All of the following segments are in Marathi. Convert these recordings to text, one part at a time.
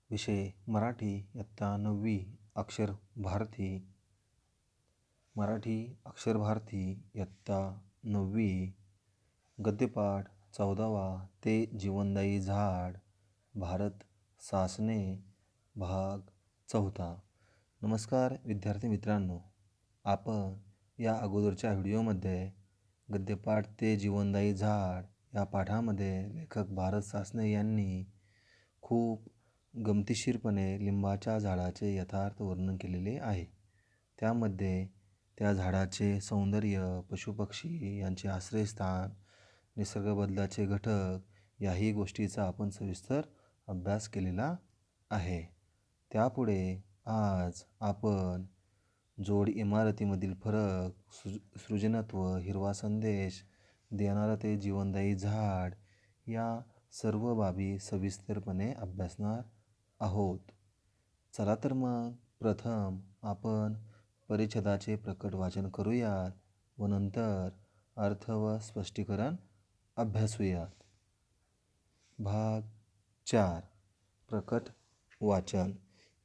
विषय मराठी इयत्ता 9वी अक्षर भारती. मराठी अक्षर भारती इयत्ता 9वी गद्यपाठ 14वा ते जीवनदायी झाड भारत सासणे भाग 4. नमस्कार विद्यार्थी मित्रांनो, आपण या अगोदरच्या व्हिडिओमध्ये गद्यपाठ ते जीवनदायी झाड या पाठामध्ये लेखक भारत सासणे यांनी खूप गमतीशीरपणे लिंबाच्या झाडाचे यथार्थ वर्णन केलेले आहे. त्यामध्ये त्या झाडाचे सौंदर्य, पशुपक्षी यांचे आश्रयस्थान, निसर्ग बदलाचे घटक याही गोष्टीचा आपण सविस्तर अभ्यास केलेला आहे. त्यापुढे आज आपण जोड इमारतीमधील फरक, सृजनत्व, हिरवा संदेश देणारं ते जीवनदायी झाड या सर्व बाबी सविस्तरपणे अभ्यासणार आहोत. चला तर मग प्रथम आपण परिच्छेदाचे प्रकट वाचन करूयात व नंतर अर्थ व स्पष्टीकरण अभ्यासूयात. भाग 4. प्रकट वाचन.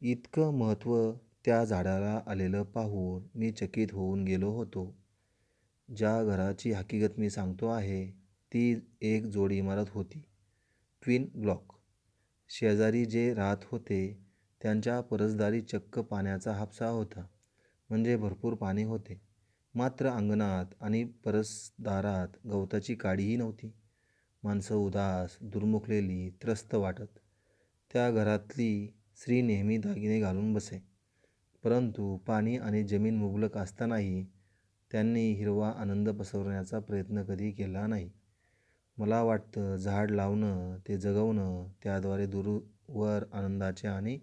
इतकं महत्त्व त्या झाडाला आलेलं पाहून मी चकित होऊन गेलो होतो. ज्या घराची हकीकत मी सांगतो आहे ती एक जोड इमारत होती, ट्विन ब्लॉक. शेजारी जे राहत होते त्यांच्या परसदारी चक्क पाण्याचा हापसा होता, म्हणजे भरपूर पाणी होते. मात्र अंगणात आणि परसदारात गवताची काडीही नव्हती. माणसं उदास, दुर्मुखलेली, त्रस्त वाटत. त्या घरातली स्त्री नेहमी दागिने घालून बसे, परंतु पाणी आणि जमीन मुबलक असतानाही त्यांनी हिरवा आनंद पसरवण्याचा प्रयत्न कधी केला नाही. मला वाटतं झाड लावणं, ते जगवणं, त्याद्वारे दूरवर आनंदाचे आणि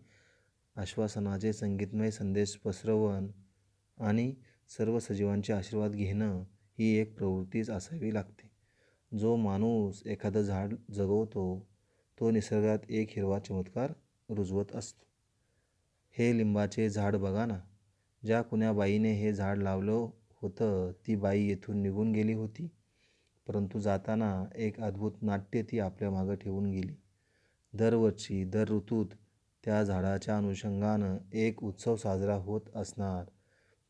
आश्वासनाचे संगीतमय संदेश पसरवणं आणि सर्व सजीवांचे आशीर्वाद घेणं ही एक प्रवृत्तीच असावी लागते. जो माणूस एखादं झाड जगवतो तो निसर्गात एक हिरवा चमत्कार रुजवत असतो. हे लिंबाचे झाड बघा ना. ज्या कुण्या बाईने हे झाड लावलं होतं ती बाई येथून निघून गेली होती, परंतु जाताना एक अद्भुत नाट्य ती आपल्या मागं ठेवून गेली. दरवर्षी दर ऋतूत त्या झाडाच्या अनुषंगानं एक उत्सव साजरा होत असणार,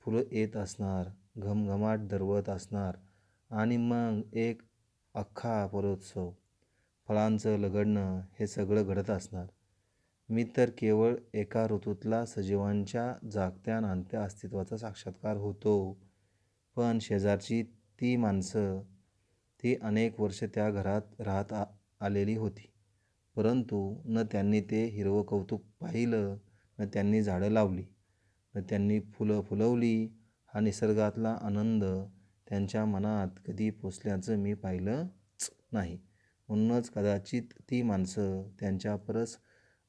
फुलं येत असणार, घमघमाट दरवळत असणार आणि मग एक अख्खा फलोत्सव, फळांचं लगडणं हे सगळं घडत असणार. मी तर केवळ एका ऋतूतला सजीवांच्या जागत्या नांदत्या अस्तित्वाचा साक्षात्कार होतो. पण शेजारची ती माणसं, ती अनेक वर्ष त्या घरात राहत आलेली होती, परंतु न त्यांनी ते हिरवं कौतुक पाहिलं, न त्यांनी झाडं लावली, न त्यांनी फुलं फुलवली. हा निसर्गातला आनंद त्यांच्या मनात कधी पोचल्याचं मी पाहिलंच नाही. म्हणूनच कदाचित ती माणसं त्यांच्या परस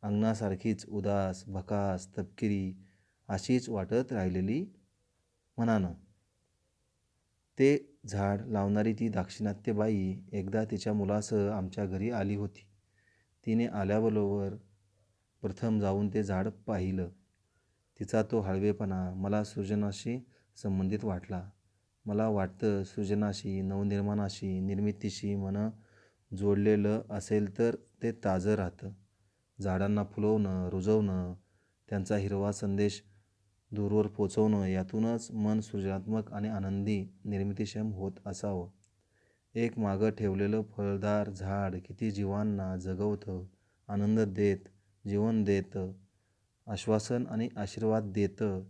अंगणासारखीच उदास, भकास, तपकिरी अशीच वाटत राहिलेली म्हणानं. ते झाड लावणारी ती दाक्षिणात्य बाई एकदा तिच्या मुलासह आमच्या घरी आली होती. तिने आल्याबरोबर प्रथम जाऊन ते झाड पाहिलं. तिचा तो हळवेपणा मला सृजनाशी संबंधित वाटला. मला वाटतं सृजनाशी, नवनिर्माणाशी, निर्मितीशी मन जोडलेलं असेल तर ते ताजं राहतं. झाडांना फुलवणं, रुजवणं, त्यांचा हिरवा संदेश दूरवर पोचवणं यातूनच मन सृजनात्मक आणि आनंदी, निर्मितीक्षम होत असावं. एक मागं ठेवलेलं फळदार झाड किती जीवांना जगवतं, आनंद देत, जीवन देतं, आश्वासन आणि आशीर्वाद देतं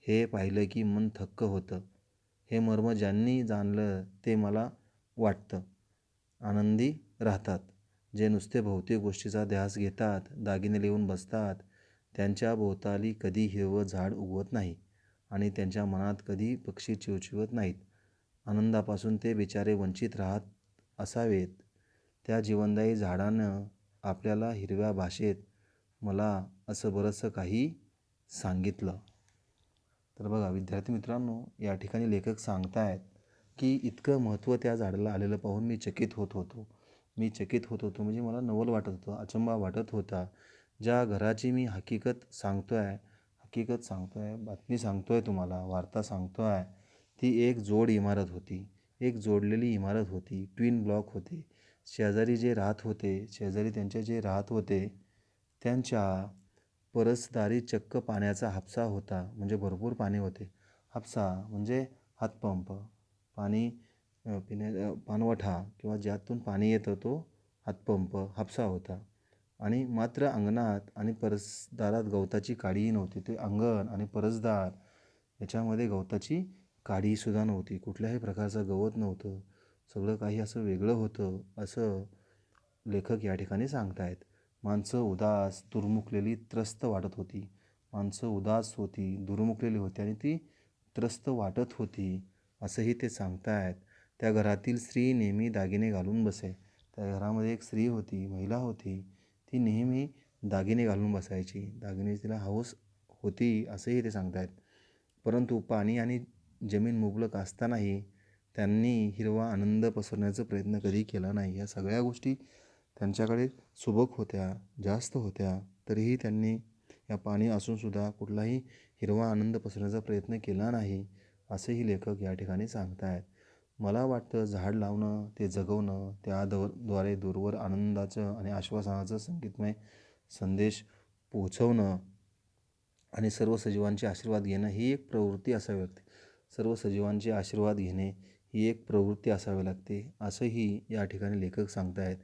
हे पाहिलं की मन थक्क होतं. हे मर्म ज्यांनी जाणलं ते मला वाटतं आनंदी राहतात. जे नुसते भौतिक गोष्टीचा ध्यास घेतात, दागिने लिहून बसतात, त्यांच्या भोवताली कधी हिरवं झाड उगवत नाही आणि त्यांच्या मनात कधी पक्षी चिवचिवत नाहीत. आनंदापासून ते बिचारे वंचित राहत असावेत. त्या जीवनदायी झाडानं आपल्याला हिरव्या भाषेत मला असं बरंचसं काही सांगितलं. तर बघा विद्यार्थी मित्रांनो, या ठिकाणी लेखक सांगतायत की इतकं महत्त्व त्या झाडाला आलेलं पाहून मी चकित होत होतो. म्हणजे मला नवल वाटत होतं, अचंबा वाटत होता. ज्या घराची मी हकीकत सांगतोय, बातमी सांगतोय तुम्हाला, वार्ता सांगतोय, ती एक जोड इमारत होती, एक जोडलेली इमारत होती, ट्विन ब्लॉक होते. शेजारी त्यांचे जे राहत होते त्यांच्या परसदारी चक्क पाण्याचा हापसा होता, म्हणजे भरपूर पाणी होते. हापसा म्हणजे हातपंप, पाणी पाणवठा किंवा ज्यातून पाणी येतं तो हातपंप हापसा होता. आणि मात्र अंगणात आणि परसदारात गवताची काडीही नव्हती. ते अंगण आणि परसदार याच्यामध्ये गवताची काडीसुद्धा नव्हती. कुठल्याही प्रकारचं गवत नव्हतं. सगळं काही असं वेगळं होतं, असं लेखक या ठिकाणी सांगतायत. माणसं उदास, दुर्मुखलेली, त्रस्त वाटत होती. माणसं उदास होती, दुर्मुखलेली होती आणि ती त्रस्त वाटत होती, असंही ते सांगतायत. त्या घरातील स्त्री नेहमी दागिने घालून बसे. त्या घरामध्ये एक स्त्री होती, महिला होती. ती नेहमी दागिने घालून बसायची. दागिन्याची तिला हौस होती, असंही ते सांगतायत. परंतु पाणी आणि जमीन मुबलक असतानाही त्यांनी हिरवा आनंद पसरण्याचा प्रयत्न कधी केला नाही. या सगळ्या गोष्टी त्यांच्याकडे सुबक होत्या, जास्त होत्या, तरीही त्यांनी या पाणी असूनसुद्धा कुठलाही हिरवा आनंद पसरण्याचा प्रयत्न केला नाही, असंही लेखक या ठिकाणी सांगतायत. मला वाटतं झाड लावणं, ते जगवणं, द्वारे दूरवर आनंदाचं आणि आश्वासनाचं संगीतमय संदेश पोहोचवणं आणि सर्व सजीवांचे आशीर्वाद घेणं ही एक प्रवृत्ती असावी लागते. सर्व सजीवांचे आशीर्वाद घेणे ही एक प्रवृत्ती असावी लागते, असंही या ठिकाणी लेखक सांगतायत.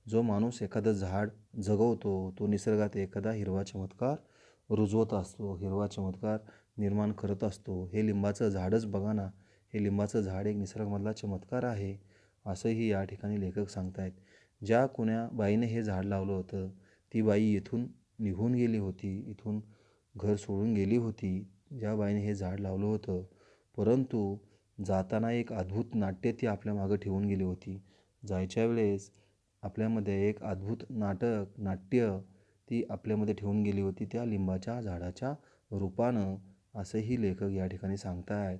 जो माणूस एखादं झाड जगवतो, तो निसर्गात एखादा हिरवा चमत्कार रुजवत असतो, हिरवा चमत्कार निर्माण करत असतो. हे लिंबाचं झाडच बघा ना, हे लिंबाचं झाड एक निसर्गामधला चमत्कार आहे, असंही या ठिकाणी लेखक सांगतायत. ज्या कुण्या बाईने हे झाड लावलं होतं, ती बाई इथून निघून गेली होती, इथून घर सोडून गेली होती, ज्या बाईने हे झाड लावलं होतं. परंतु जाताना एक अद्भुत नाट्य ती आपल्या मागं ठेवून गेली होती. जायच्या वेळेस आपल्यामध्ये एक अद्भुत नाट्य ती आपल्यामध्ये ठेवून गेली होती, त्या लिंबाच्या झाडाच्या रूपानं, असंही लेखक या ठिकाणी सांगतायत.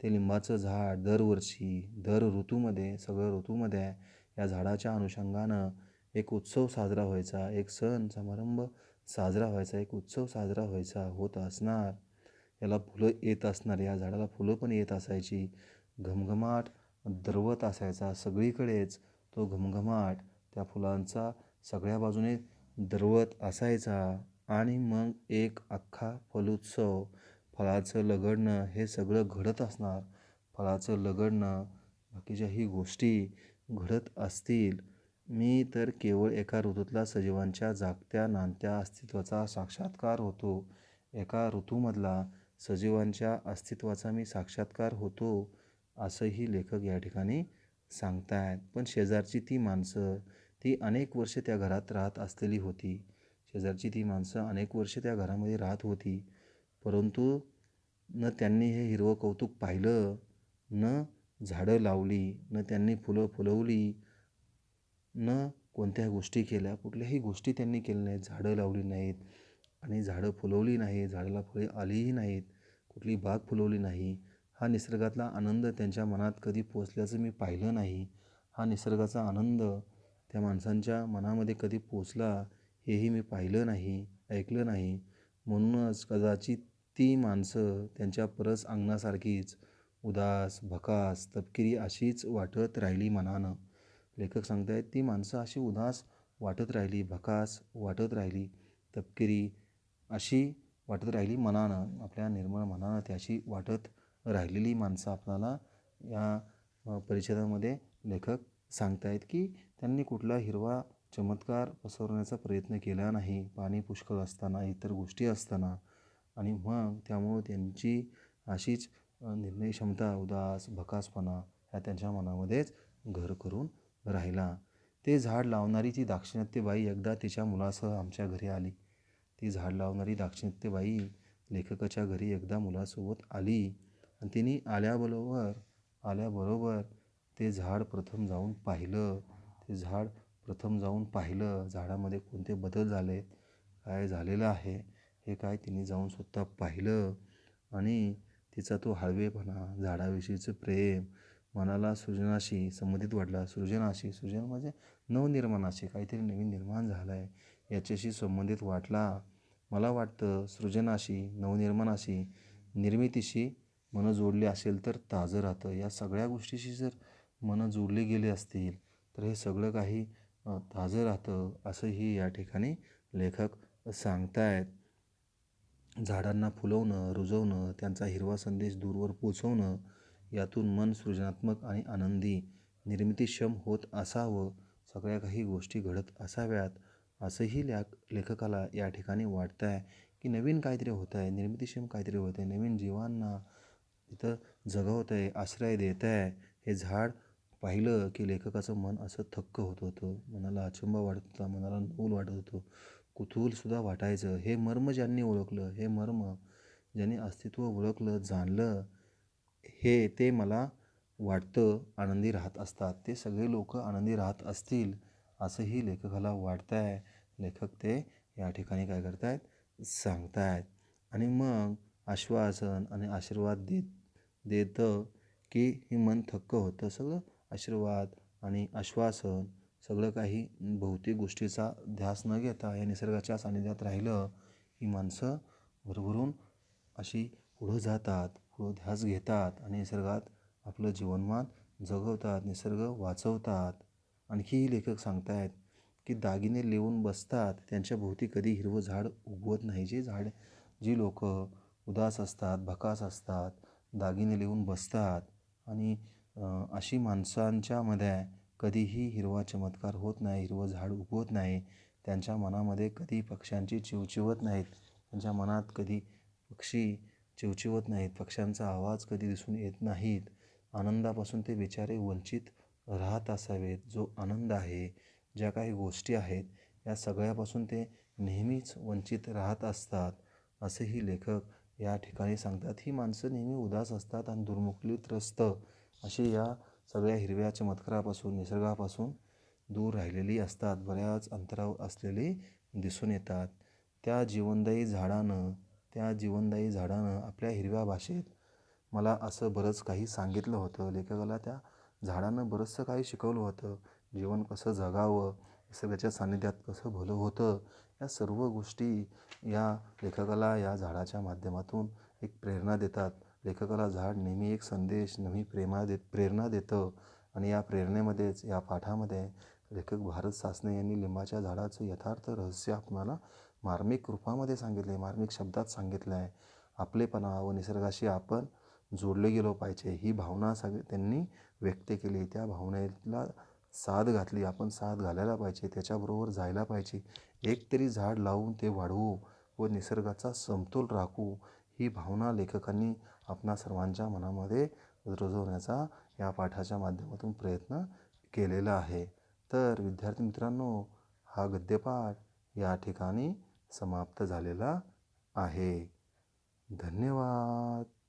ते लिंबाचं झाड दरवर्षी, दर ऋतूमध्ये, सगळं ऋतूमध्ये या झाडाच्या अनुषंगानं एक उत्सव साजरा व्हायचा, एक सण समारंभ साजरा व्हायचा, एक उत्सव साजरा व्हायचा, होत असणार. याला फुलं येत असणार, या झाडाला फुलं पण येत असायची. घमघमाट दरवत असायचा सगळीकडेच. तो घमघमाट त्या फुलांचा सगळ्या बाजूने दरवत असायचा. आणि मग एक अख्खा फलोत्सव, फळाचं लगडणं, हे सगळं घडत असणार. फळाचं लगडणं, बाकीच्याही गोष्टी घडत असतील. मी तर केवळ एका ऋतूतला सजीवांच्या जागत्या नांदत्या अस्तित्वाचा साक्षात्कार होतो. एका ऋतूमधला सजीवांच्या अस्तित्वाचा मी साक्षात्कार होतो, असंही लेखक या ठिकाणी सांगतायत. पण शेजारची ती माणसं, ती अनेक वर्ष त्या घरात राहत असलेली होती. शेजारची ती माणसं अनेक वर्ष त्या घरामध्ये राहत होती. परंतु न त्यांनी हे हिरवं कौतुक पाहिलं, न झाडं लावली, न त्यांनी फुलं फुलवली, न कोणत्या गोष्टी केल्या. कुठल्याही गोष्टी त्यांनी केल्या नाहीत. झाडं लावली नाहीत आणि झाडं फुलवली नाहीत, झाडाला फळे आलीही नाहीत, कुठली बाग फुलवली नाही. हा निसर्गातला आनंद त्यांच्या मनात कधी पोचल्याचं मी पाहिलं नाही. हा निसर्गाचा आनंद त्या माणसांच्या मनामध्ये कधी पोचला, हेही मी पाहिलं नाही, ऐकलं नाही. म्हणूनच कदाचित ती माणसं त्यांच्या परस अंगणासारखीच उदास, भकास, तपकिरी अशीच वाटत राहिली मनानं. लेखक सांगतायत ती माणसं अशी उदास वाटत राहिली, भकास वाटत राहिली, तपकिरी अशी वाटत राहिली मनानं. आपल्या निर्मळ मनानं ती अशी वाटत राहिलेली माणसं आपल्याला या परिच्छेदामध्ये लेखक सांगतायत की त्यांनी कुठला हिरवा चमत्कार पसरवण्याचा प्रयत्न केला नाही, पाणी पुष्कळ असताना, इतर गोष्टी असताना. आणि मग त्यामुळं त्यांची अशीच निर्णय क्षमता, उदास, भकासपणा ह्या त्यांच्या मनामध्येच घर करून राहिला. ते झाड लावणारी ती दाक्षिणात्यबाई एकदा तिच्या मुलासह आमच्या घरी आली. ती झाड लावणारी दाक्षिणात्यबाई लेखकाच्या घरी एकदा मुलासोबत आली आणि तिने आल्याबरोबर ते झाड प्रथम जाऊन पाहिलं. ते झाड प्रथम जाऊन पाहिलं. झाडामध्ये कोणते बदल झाले, काय झालेलं आहे, हे काय तिने जाऊन स्वतः पाहिलं. आणि तिचा तो हळवेपणा, झाडाविषयीचं प्रेम मनाला सृजनाशी संबंधित वाटला. सृजन म्हणजे नवनिर्माणाशी, काहीतरी नवीन निर्माण झालं आहे याच्याशी संबंधित वाटला. मला वाटतं सृजनाशी, नवनिर्माणाशी, निर्मितीशी मनं जोडली असेल तर ताजं राहतं. या सगळ्या गोष्टीशी जर मनं जोडली गेली असतील तर हे सगळं काही ताजं राहतं, असंही या ठिकाणी लेखक सांगतायत. झाडांना फुलवणं, रुजवणं, त्यांचा हिरवा संदेश दूरवर पोचवणं, यातून मन सृजनात्मक आणि आनंदी, निर्मितीक्षम होत असावं, सगळ्या काही गोष्टी घडत असाव्यात, असंही लेखकाला या ठिकाणी वाटतं आहे की नवीन काहीतरी होतं आहे, निर्मितीक्षम काहीतरी होतं आहे, नवीन जीवांना तिथं जगवत आहे, आश्रय देत आहे. हे झाड पाहिलं की लेखकाचं मन असं थक्क होत होतं, मनाला अचंबा वाटत होता, मनाला नवल वाटत होतं, कुतूहलसुद्धा वाटायचं. हे मर्म ज्यांनी ओळखलं, हे मर्म ज्यांनी अस्तित्व ओळखलं, जाणलं, हे ते मला वाटतं आनंदी राहत असतात. ते सगळे लोक आनंदी राहत असतील असंही लेखकाला वाटतं आहे. लेखक ते या ठिकाणी काय करत आहेत, सांगत आहेत. आणि मग आश्वासन आणि आशीर्वाद देतं की हे मन थक्क होतं. सगळं आशीर्वाद आणि आश्वासन, सगळं काही भौतिक गोष्टीचा ध्यास न घेता या निसर्गाच्या सानिध्यात राहिलं ही माणसं भरभरून अशी पुढं जातात, पुढं ध्यास घेतात आणि निसर्गात आपलं जीवनमान जगवतात, निसर्ग वाचवतात. आणखीही लेखक सांगत आहेत की दागिने लिहून बसतात, त्यांच्या भोवती कधी हिरवं झाड उगवत नाही. जी लोक उदास असतात, भकास असतात, दागिने लिहून बसतात आणि अशी माणसांच्यामध्ये कधीही हिरवा चमत्कार होत नाही, हिरवं झाड उगवत नाही. त्यांच्या मनामध्ये कधी पक्ष्यांची चिवचिवत नाहीत, त्यांच्या मनात कधी पक्षी चिवचिवत नाहीत, पक्ष्यांचा आवाज कधी दिसून येत नाहीत. आनंदापासून ते बिचारे वंचित राहत असावेत. जो आनंद आहे, ज्या काही गोष्टी आहेत, या सगळ्यापासून ते नेहमीच वंचित राहत असतात, असेही लेखक या ठिकाणी सांगतात. ही माणसं नेहमी उदास असतात आणि दुर्मुखलीत्रस्त अशी या सगळ्या हिरव्या चमत्कारापासून, निसर्गापासून दूर राहिलेली असतात, बऱ्याच अंतरावर असलेली दिसून येतात. त्या जीवनदायी झाडानं आपल्या हिरव्या भाषेत मला असं बरंच काही सांगितलं होतं. लेखकाला त्या झाडानं बरंचसं काही शिकवलं होतं. जीवन कसं जगावं, निसर्गाच्या सानिध्यात कसं भलं होतं, या सर्व गोष्टी या लेखकाला या झाडाच्या माध्यमातून एक प्रेरणा देतात. लेखकाला झाड नेहमी एक संदेश, नेहमी प्रेरणा देतं. आणि या प्रेरणेमध्येच, या पाठामध्ये लेखक भारत सासणे यांनी लिंबाच्या झाडाचं यथार्थ रहस्य आपणाला मार्मिक रूपामध्ये सांगितलं आहे, मार्मिक शब्दात सांगितलं आहे. आपलेपणा व निसर्गाशी आपण जोडले गेलो पाहिजे, ही भावना त्यांनी व्यक्त केली. त्या भावनेला साद घातली, आपण साद घालायला पाहिजे, त्याच्याबरोबर जायला पाहिजे. एक तरी झाड लावून ते वाढवू व निसर्गाचा समतोल राखू, ही भावना लेखकांनी आपणा सर्वांच्या मनामध्ये रुजवण्याचा या पाठाच्या माध्यमातून प्रयत्न केलेला आहे. तर विद्यार्थी मित्रांनो, हा गद्यपाठ या ठिकाणी समाप्त झालेला आहे. धन्यवाद.